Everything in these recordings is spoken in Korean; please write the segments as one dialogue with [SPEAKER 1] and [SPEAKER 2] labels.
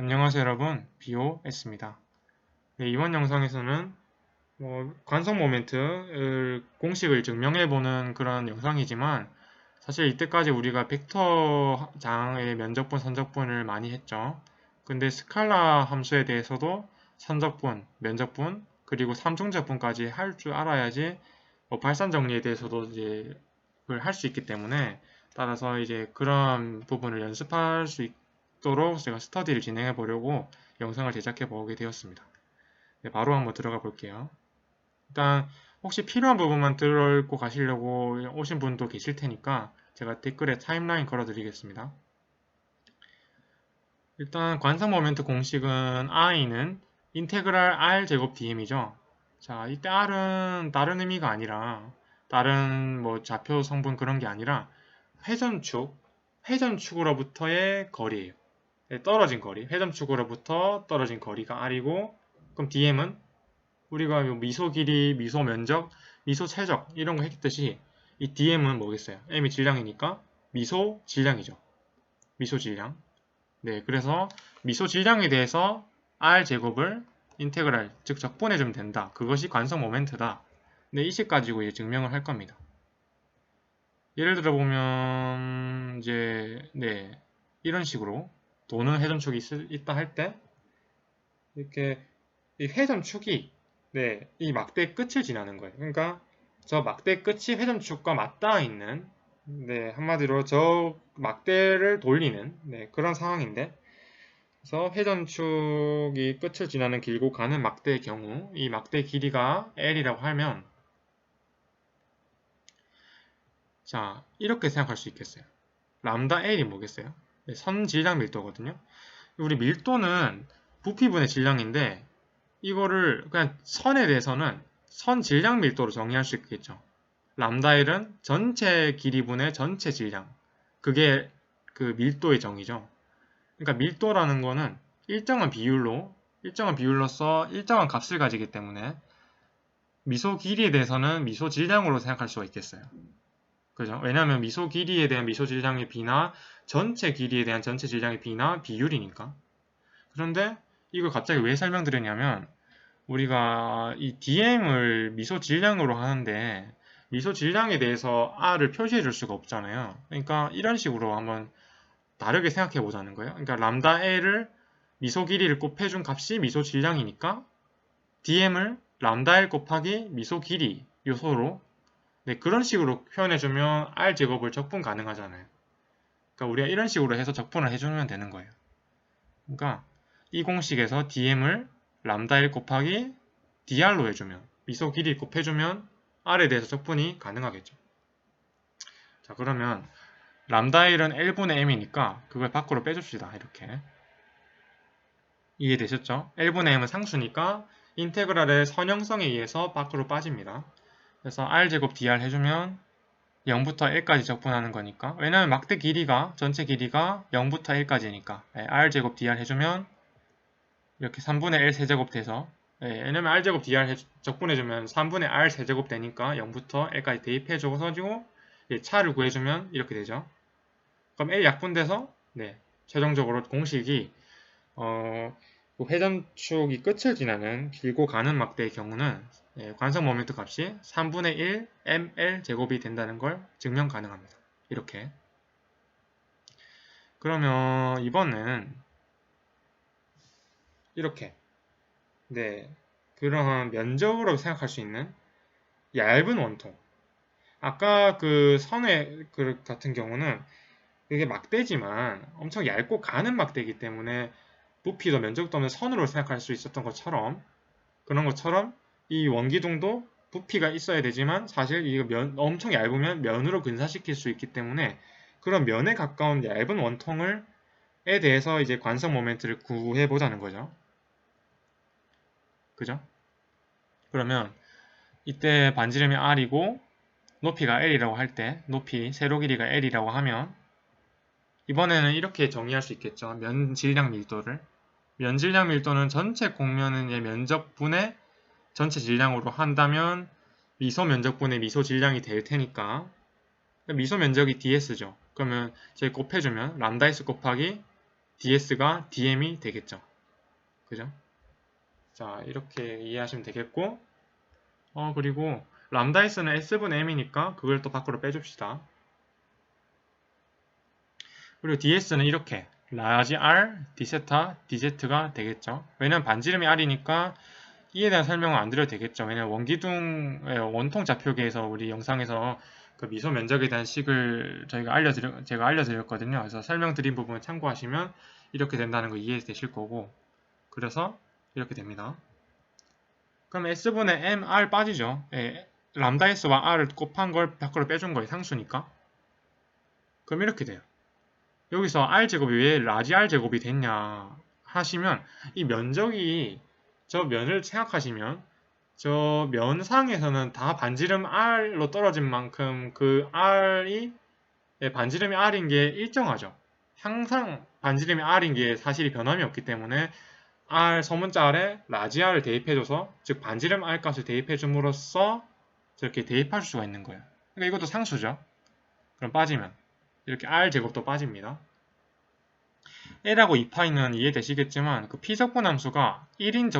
[SPEAKER 1] 안녕하세요 여러분, BOS입니다. 네, 이번 영상에서는 관성 모멘트를 공식을 증명해보는 그런 영상이지만 사실 이때까지 우리가 벡터 장의 면적분, 선적분을 많이 했죠. 근데 스칼라 함수에 대해서도 선적분, 면적분, 그리고 삼중적분까지 할 줄 알아야지 발산 정리에 대해서도 이제 그걸 할 수 있기 때문에 따라서 이제 그런 부분을 연습할 수 있도록 제가 스터디를 진행해 보려고 영상을 제작해 보게 되었습니다. 네, 바로 한번 들어가 볼게요. 일단 혹시 필요한 부분만 들고 가시려고 오신 분도 계실 테니까 제가 댓글에 타임라인 걸어 드리겠습니다. 일단 관성 모멘트 공식은 i는 인테그랄 r 제곱 dm이죠. 자, 이때 r은 다른 의미가 아니라 다른 뭐 좌표 성분 그런 게 아니라 회전축으로부터의 거리예요. 네, 떨어진 거리, 회전축으로부터 떨어진 거리가 r이고, 그럼 dm은 우리가 미소 길이, 미소 면적, 미소 최적 이런 거 했듯이 이 dm은 뭐겠어요? m이 질량이니까 미소 질량이죠. 미소 질량. 네, 그래서 미소 질량에 대해서 r 제곱을 인테그랄, 즉 적분해주면 된다. 그것이 관성 모멘트다. 네, 이 식 가지고 이제 증명을 할 겁니다. 예를 들어 보면 이제 이런 식으로 도는 회전축이 있다 할 때 이렇게 이 회전축이 이 막대 끝을 지나는 거예요. 그러니까 저 막대 끝이 회전축과 맞닿아 있는 한마디로 저 막대를 돌리는 그런 상황인데 그래서 회전축이 끝을 지나는 길고 가는 막대의 경우 이 막대 길이가 L이라고 하면 자 이렇게 생각할 수 있겠어요. 람다 L이 뭐겠어요? 선 질량 밀도거든요. 우리 밀도는 부피분의 질량인데 이거를 그냥 선에 대해서는 선 질량 밀도로 정의할 수 있겠죠. 람다 L은 전체 길이분의 전체 질량. 그게 그 밀도의 정의죠. 그러니까 밀도라는 거는 일정한 비율로서 일정한 값을 가지기 때문에 미소 길이에 대해서는 미소 질량으로 생각할 수가 있겠어요. 그죠? 왜냐하면 미소 길이에 대한 미소 질량의 비나 전체 길이에 대한 전체 질량의 비나 비율이니까. 그런데 이걸 갑자기 왜 설명드렸냐면 우리가 이 DM을 미소 질량으로 하는데 미소 질량에 대해서 R을 표시해 줄 수가 없잖아요. 그러니까 이런 식으로 한번 다르게 생각해 보자는 거예요. 그러니까 람다 L을 미소 길이를 곱해준 값이 미소 질량이니까 DM을 람다 L 곱하기 미소 길이 요소로 그런 식으로 표현해주면 R 제곱을 적분 가능하잖아요. 그러니까 우리가 이런 식으로 해서 적분을 해주면 되는 거예요. 그러니까 이 공식에서 DM을 람다 L 곱하기 DR로 해주면 미소 길이 곱해주면 R에 대해서 적분이 가능하겠죠. 자 그러면 람다 L은 1분의 m이니까 그걸 밖으로 빼줍시다. 이렇게 이해되셨죠? 1분의 m은 상수니까 인테그랄의 선형성에 의해서 밖으로 빠집니다. 그래서 r제곱 dr 해주면 0부터 1까지 적분하는 거니까 왜냐면 막대 길이가 전체 길이가 0부터 1까지니까 r제곱 dr 해주면 이렇게 3분의 1 세제곱 돼서 왜냐면 r제곱 dr 적분해주면 3분의 r 세제곱 되니까 0부터 1까지 대입해줘서 차를 구해주면 이렇게 되죠. 그럼 1 약분돼서 최종적으로 공식이 그 회전축이 끝을 지나는 길고 가는 막대의 경우는 관성 모멘트 값이 3분의 1 ml 제곱이 된다는 걸 증명 가능합니다. 이렇게. 그러면 이번에는 이렇게 그러한 면적으로 생각할 수 있는 얇은 원통. 아까 그 선의 그 같은 경우는 이게 막대지만 엄청 얇고 가는 막대이기 때문에 부피도 면적도 없는 선으로 생각할 수 있었던 것처럼 그런 것처럼 이 원기둥도 부피가 있어야 되지만 사실 이거 엄청 얇으면 면으로 근사시킬 수 있기 때문에 그런 면에 가까운 얇은 원통에 대해서 이제 관성 모멘트를 구해 보자는 거죠. 그죠? 그러면 이때 반지름이 r이고 높이가 l이라고 할 때 높이 세로 길이가 l이라고 하면 이번에는 이렇게 정의할 수 있겠죠. 면 질량 밀도를 면 질량 밀도는 전체 공면의 면적분의 전체 질량으로 한다면 미소 면적분의 미소 질량이 될 테니까 미소 면적이 ds죠. 그러면 제 곱해주면 람다 s 곱하기 DS가 DM이 되겠죠. 그죠? 자, 이렇게 이해하시면 되겠고, 그리고 람다 S는 S분의 M이니까 그걸 또 밖으로 빼줍시다. 그리고 DS는 이렇게 라지 R, D세타, DZ가 되겠죠. 왜냐면 반지름이 R이니까 이에 대한 설명은 안 드려도 되겠죠. 왜냐면 원기둥의 원통 좌표계에서 우리 영상에서 그 미소 면적에 대한 식을 제가 알려드렸거든요. 그래서 설명드린 부분을 참고하시면 이렇게 된다는 거 이해되실 거고, 그래서 이렇게 됩니다. 그럼 S분의 M, R 빠지죠. 예, 람다 S와 R을 곱한 걸 밖으로 빼준 거예요. 상수니까. 그럼 이렇게 돼요. 여기서 R제곱이 왜 라지 R제곱이 됐냐 하시면, 이 면적이, 저 면을 생각하시면 저 면상에서는 다 반지름 R로 떨어진 만큼 그 R이, 반지름이 R인 게 일정하죠. 항상 반지름이 R인 게 사실이 변함이 없기 때문에 R 소문자 R에 라지 R을 대입해줘서, 즉 반지름 R 값을 대입해줌으로써 저렇게 대입할 수가 있는 거예요. 그러니까 이것도 상수죠. 그럼 빠지면 이렇게 R 제곱도 빠집니다. L하고 2파이는 이해되시겠지만 그 P적분 함수가 1인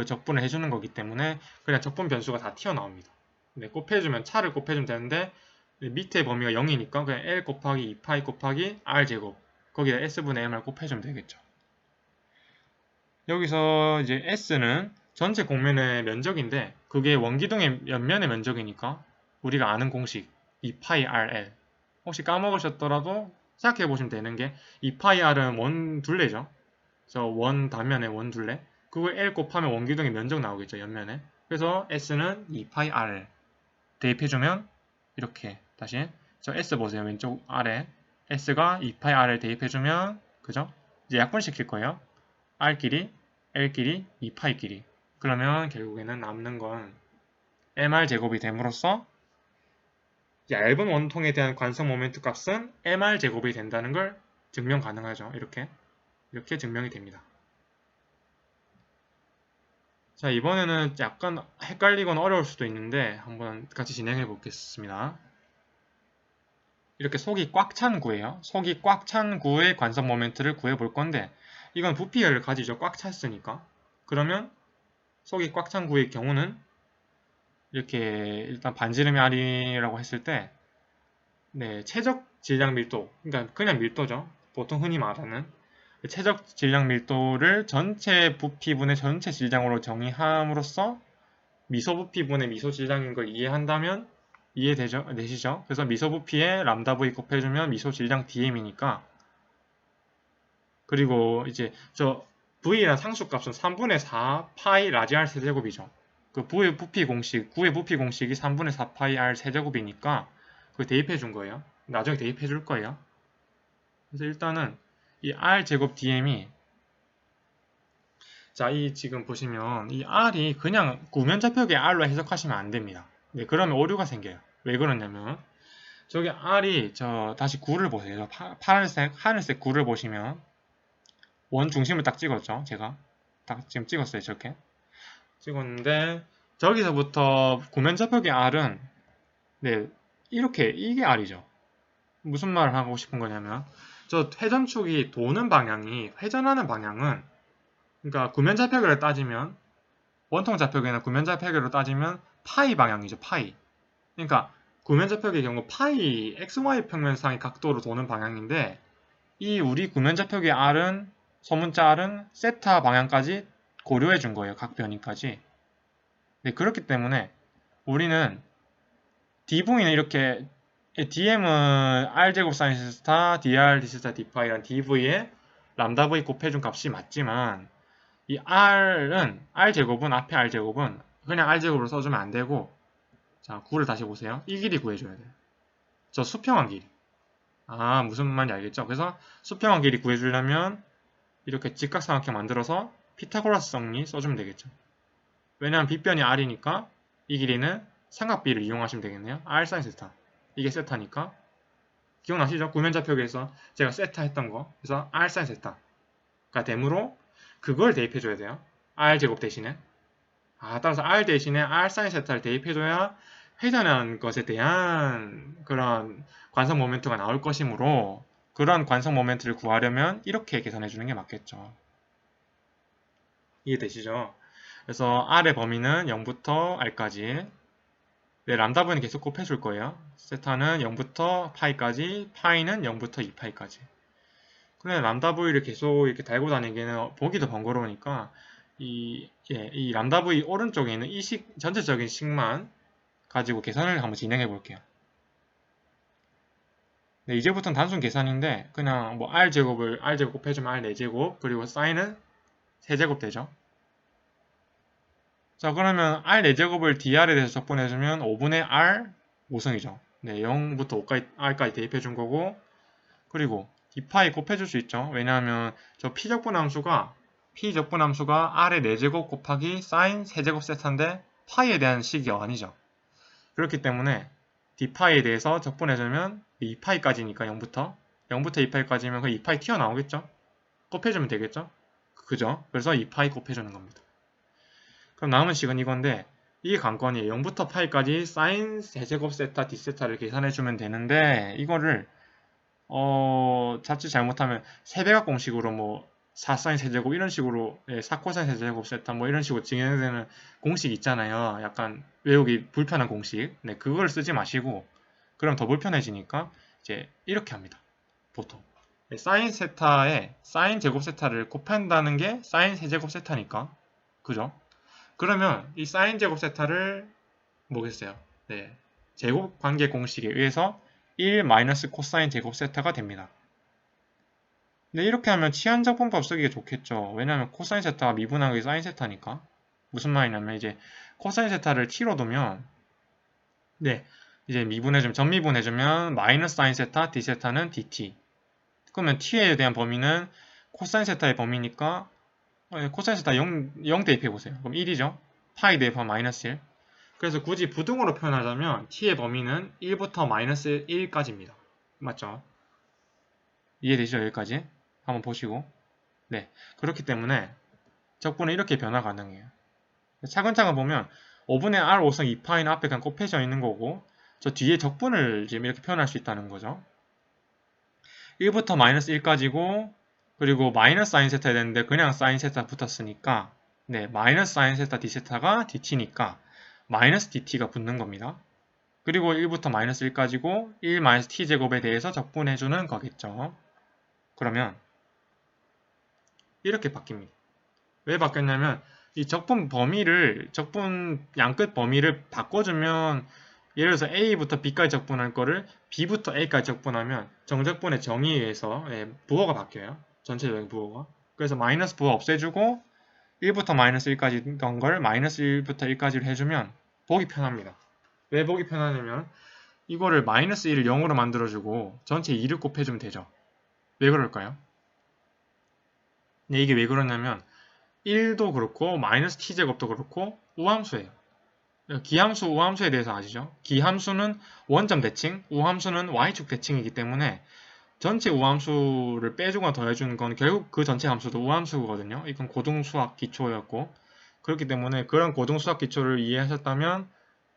[SPEAKER 1] 적분을 해주는 거기 때문에 그냥 적분 변수가 다 튀어나옵니다. 네, 곱해주면 차를 곱해주면 되는데 밑에 범위가 0이니까 그냥 L 곱하기 2파이 곱하기 R제곱, 거기다 S분의 M을 곱해주면 되겠죠. 여기서 이제 S는 전체 공면의 면적인데 그게 원기둥의 옆면의 면적이니까 우리가 아는 공식 2파이 RL, 혹시 까먹으셨더라도 생각해 보시면 되는 게 2파이 R은 원 둘레죠. 저 원 단면의 원 둘레. 그거 L 곱하면 원기둥의 면적 나오겠죠. 옆면에. 그래서 S는 2파이 RL 대입해주면 이렇게 다시 저 S 보세요. 왼쪽 아래 S가 2파이 R을 대입해주면 그죠? 이제 약분시킬 거예요. R끼리 L끼리 2파이끼리. 그러면 결국에는 남는 건 MR 제곱이 됨으로써 얇은 원통에 대한 관성 모멘트 값은 MR 제곱이 된다는 걸 증명 가능하죠. 이렇게 증명이 됩니다. 자, 이번에는 약간 헷갈리거나 어려울 수도 있는데 한번 같이 진행해 보겠습니다. 이렇게 속이 꽉 찬 구예요. 속이 꽉 찬 구의 관성 모멘트를 구해 볼 건데, 이건 부피를 가지죠. 꽉 찼으니까. 그러면 속이 꽉 찬 구의 경우는 이렇게 일단 반지름이 R이라고 했을 때, 네, 최적 질량 밀도, 그러니까 그냥 밀도죠. 보통 흔히 말하는 최적 질량 밀도를 전체 부피분의 전체 질량으로 정의함으로써 미소 부피분의 미소 질량인 걸 이해한다면 되시죠? 그래서 미소 부피에 람다 V 곱해주면 미소 질량 DM이니까, 그리고 이제 저 V란 상수값은 3분의 4 파이 라지 R 세제곱이죠. 그 구의 부피 공식이 3분의 4 파이 R 세제곱이니까 그거 대입해 준 거예요. 나중에 대입해 줄 거예요. 그래서 일단은 이 R 제곱 DM이, 자, 이 지금 보시면 이 R이 그냥 구면좌표계 R로 해석하시면 안 됩니다. 네, 그러면 오류가 생겨요. 왜 그러냐면 저기 R이 다시 구를 보세요. 하늘색 구를 보시면 원 중심을 딱 찍었죠. 제가 딱 지금 찍었어요. 저렇게 찍었는데 저기서부터 구면좌표계 R은, 네, 이게 R이죠. 무슨 말을 하고 싶은 거냐면 저 회전축이 도는 방향이, 회전하는 방향은, 그러니까 구면좌표계를 따지면, 원통좌표계나 구면좌표계로 따지면 파이 방향이죠. 파이. 그러니까 구면좌표계의 경우 파이 XY 평면상의 각도로 도는 방향인데, 이 우리 구면좌표계 R은, 소문자 R은 세타 방향까지 고려해 준 거예요. 각 변이까지. 네, 그렇기 때문에 우리는 D분위는 이렇게, DM은 R제곱 사인 스타, DR D스타 D파이란 DV에 람다 V 곱해준 값이 맞지만, 이 R제곱은 앞에 R제곱은 그냥 R제곱으로 써주면 안 되고, 자, 9를 다시 보세요. 이 길이 구해줘야 돼요. 저 수평한 길이. 아, 무슨 말인지 알겠죠? 그래서 수평한 길이 구해주려면 이렇게 직각삼각형 만들어서 피타고라스 정리 써주면 되겠죠. 왜냐하면 빗변이 R이니까 이 길이는 삼각비를 이용하시면 되겠네요. R 사인 세타. 이게 세타니까. 기억나시죠? 구면좌표계에서 제가 세타 했던 거. 그래서 R 사인 세타가 되므로 그걸 대입해줘야 돼요. R 제곱 대신에. 따라서 R 대신에 R 사인 세타를 대입해줘야 회전한 것에 대한 그런 관성 모멘트가 나올 것이므로 그런 관성 모멘트를 구하려면 이렇게 계산해 주는 게 맞겠죠. 이해되시죠? 그래서 R의 범위는 0부터 R까지. 네, 람다 부는 계속 곱해줄 거예요. 세타는 0부터 파이까지, 파이는 0부터 2파이까지. 근데 람다 V를 계속 이렇게 달고 다니기는 보기도 번거로우니까 이 람다 V 오른쪽에 있는 이 전체적인 식만 가지고 계산을 한번 진행해 볼게요. 네, 이제부터는 단순 계산인데 그냥 뭐 R제곱을 R제곱 곱해주면 R 4제곱 그리고 사인은 3제곱 되죠. 자, 그러면 R 4제곱을 DR에 대해서 적분해주면 5분의 R 5승이죠. 네, 0부터 5까지 R까지 대입해준 거고 그리고 D파이 곱해줄 수 있죠. 왜냐하면 저 P적분함수가 R의 4제곱 곱하기 사인 3제곱 세타인데 파이에 대한 식이 아니죠. 그렇기 때문에 D파이에 대해서 적분해주면 2파이까지니까 0부터 2파이까지면 그 2파이 튀어나오겠죠. 곱해주면 되겠죠. 그죠? 그래서 2파이 곱해주는 겁니다. 그럼 남은 식은 이건데 이게 관건이에요. 0부터 파이까지 사인 세제곱 세타 D세타를 계산해주면 되는데 이거를 자칫 잘못하면 세배각 공식으로 뭐 4사인 세제곱 이런 식으로 4코사인 세제곱 세타 뭐 이런 식으로 진행되는 공식 있잖아요. 약간 외우기 불편한 공식. 네, 그걸 쓰지 마시고 그럼 더 불편해지니까 이제 이렇게 합니다. 보통. 네, 사인 세타에 사인 제곱 세타를 곱한다는 게 사인 세제곱 세타니까. 그죠? 그러면 이 사인 제곱 세타를 뭐겠어요? 네, 제곱 관계 공식에 의해서 1 마이너스 코사인 제곱 세타가 됩니다. 근데 이렇게 하면 치환적분법 쓰기가 좋겠죠. 왜냐하면 코사인 세타가 미분하기 사인 세타니까. 무슨 말이냐면 이제 코사인 세타를 t로 두면 네, 이제 미분해주면 전미분해주면 마이너스 사인 세타 d 세타는 dt. 그러면 t에 대한 범위는 코사인 세타의 범위니까 코사인 세타 0 대입해보세요. 그럼 1이죠. 파이 대입하면 마이너스 1. 그래서 굳이 부등호로 표현하자면 t의 범위는 1부터 마이너스 1까지입니다. 맞죠? 이해되시죠? 여기까지? 한번 보시고. 네. 그렇기 때문에 적분은 이렇게 변화 가능해요. 차근차근 보면 5분의 R 5승 2파이는 앞에 그냥 곱해져 있는 거고 저 뒤에 적분을 지금 이렇게 표현할 수 있다는 거죠. 1부터 마이너스 1까지고 그리고 마이너스 사인 세타 해야 되는데 그냥 사인 세타 붙었으니까 네, 마이너스 사인 세타 d세타가 dt니까 마이너스 dt가 붙는 겁니다. 그리고 1부터 마이너스 1까지고 1 마이너스 t제곱에 대해서 적분해주는 거겠죠. 그러면 이렇게 바뀝니다. 왜 바뀌었냐면 이 적분 양끝 범위를 바꿔주면 예를 들어서 A부터 B까지 적분할 거를 B부터 A까지 적분하면 정적분의 정의에 의해서 부호가 바뀌어요. 전체적인 부호가. 그래서 마이너스 부호 없애주고 1부터 마이너스 1까지 있던 걸 마이너스 1부터 1까지를 해주면 보기 편합니다. 왜 보기 편하냐면 이거를 마이너스 1을 0으로 만들어주고 전체 2를 곱해주면 되죠. 왜 그럴까요? 네, 이게 왜 그러냐면 1도 그렇고 마이너스 t제곱도 그렇고 우함수예요. 기함수, 우함수에 대해서 아시죠? 기함수는 원점 대칭, 우함수는 y축 대칭이기 때문에 전체 우함수를 빼주거나 더해주는 건 결국 그 전체 함수도 우함수거든요. 이건 고등수학 기초였고 그렇기 때문에 그런 고등수학 기초를 이해하셨다면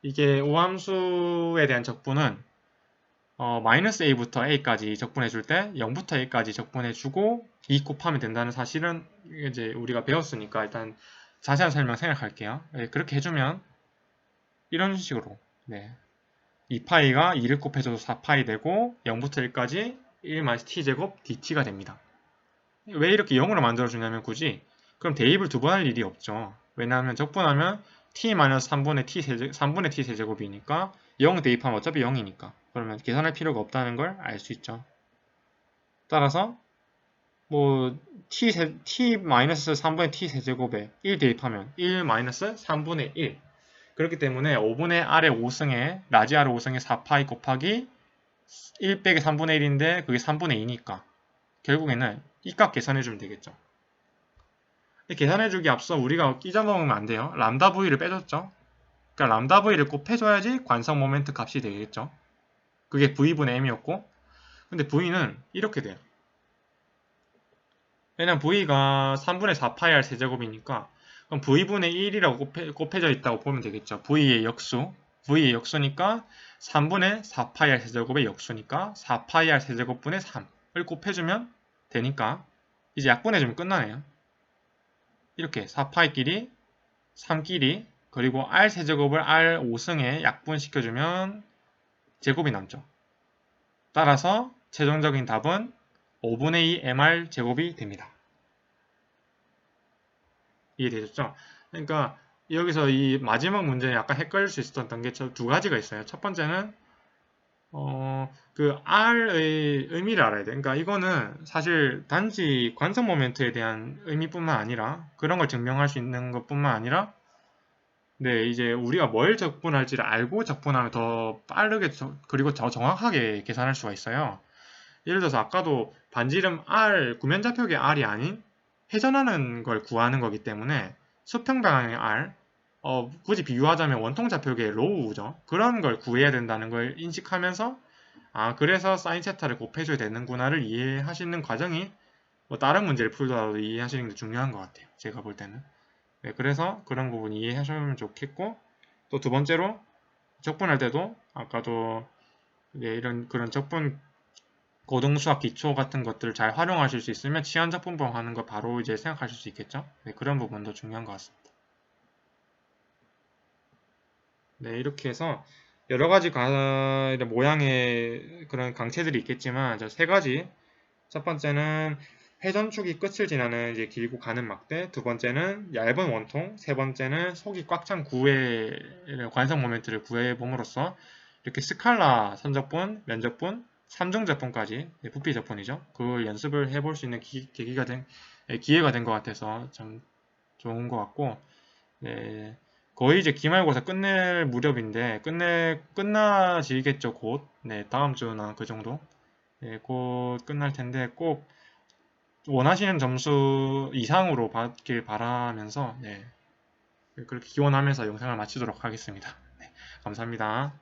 [SPEAKER 1] 이게 우함수에 대한 적분은 마이너스 a부터 a까지 적분해줄 때 0부터 a까지 적분해주고 2 곱하면 된다는 사실은 이제 우리가 배웠으니까 일단 자세한 설명 생각할게요. 네, 그렇게 해주면 이런 식으로 네, 2파이가 2를 곱해줘도 4파이 되고 0부터 1까지 1-t제곱 dt가 됩니다. 왜 이렇게 0으로 만들어주냐면 굳이 그럼 대입을 두 번 할 일이 없죠. 왜냐하면 적분하면 t-3분의 t 세제곱이니까 0 대입하면 어차피 0이니까 그러면 계산할 필요가 없다는 걸 알 수 있죠. 따라서 뭐 t-3분의 t 세제곱에 1 대입하면 1-3분의 1 그렇기 때문에 5분의 R의 5승에 라지 R의 5승에 4파이 곱하기 1 빼기 3분의 1인데 그게 3분의 2니까 결국에는 이 값 계산해주면 되겠죠. 계산해주기 앞서 우리가 끼져먹으면 안 돼요. 람다 V를 빼줬죠. 그러니까 람다 V를 곱해줘야지 관성 모멘트 값이 되겠죠. 그게 V분의 M이었고 근데 V는 이렇게 돼요. 왜냐면 V가 3분의 4파이 R 세제곱이니까 그럼 V분의 1이라고 곱해져 있다고 보면 되겠죠. V의 역수니까 3분의 4파이 R 세제곱의 역수니까 4파이 R 세제곱분의 3 곱해주면 되니까 이제 약분해주면 끝나네요. 이렇게 4파이끼리 3끼리 그리고 R 세제곱을 R 5승에 약분시켜주면 제곱이 남죠. 따라서 최종적인 답은 5분의 2 MR 제곱이 됩니다. 이해되셨죠? 그러니까 여기서 이 마지막 문제는 약간 헷갈릴 수 있었던 게 두 가지가 있어요. 첫 번째는 그 R의 의미를 알아야 돼. 그러니까 이거는 사실 단지 관성 모멘트에 대한 의미뿐만 아니라 그런 걸 증명할 수 있는 것뿐만 아니라 네, 이제 우리가 뭘 적분할지를 알고 적분하면 더 빠르게 그리고 더 정확하게 계산할 수가 있어요. 예를 들어서 아까도 반지름 R, 구면좌표계 R이 아닌 회전하는 걸 구하는 거기 때문에 수평방향의 R, 굳이 비유하자면 원통좌표계의 로우죠. 그런 걸 구해야 된다는 걸 인식하면서 아, 그래서 사인 세타를 곱해줘야 되는구나를 이해하시는 과정이 뭐 다른 문제를 풀더라도 이해하시는 게 중요한 것 같아요. 제가 볼 때는. 네, 그래서 그런 부분 이해하시면 좋겠고 또 두 번째로 적분할 때도 아까도 이런 그런 적분 고등수학 기초 같은 것들을 잘 활용하실 수 있으면 치환적분법 하는 거 바로 이제 생각하실 수 있겠죠. 네, 그런 부분도 중요한 것 같습니다. 네, 이렇게 해서 여러 가지 모양의 그런 강체들이 있겠지만 저 세 가지 첫 번째는 회전축이 끝을 지나는 이제 길고 가는 막대, 두 번째는 얇은 원통, 세 번째는 속이 꽉 찬 구의 관성 모멘트를 구해봄으로써 이렇게 스칼라 선적분, 면적분, 3중 적분까지 부피 적분이죠. 그걸 연습을 해볼 수 있는 기회가 된 것 같아서 참 좋은 것 같고, 네, 거의 이제 기말고사 끝낼 무렵인데 끝나지겠죠 곧. 네, 다음 주나 그 정도. 네, 곧 끝날 텐데 꼭 원하시는 점수 이상으로 받길 바라면서 네, 그렇게 기원하면서 영상을 마치도록 하겠습니다. 네, 감사합니다.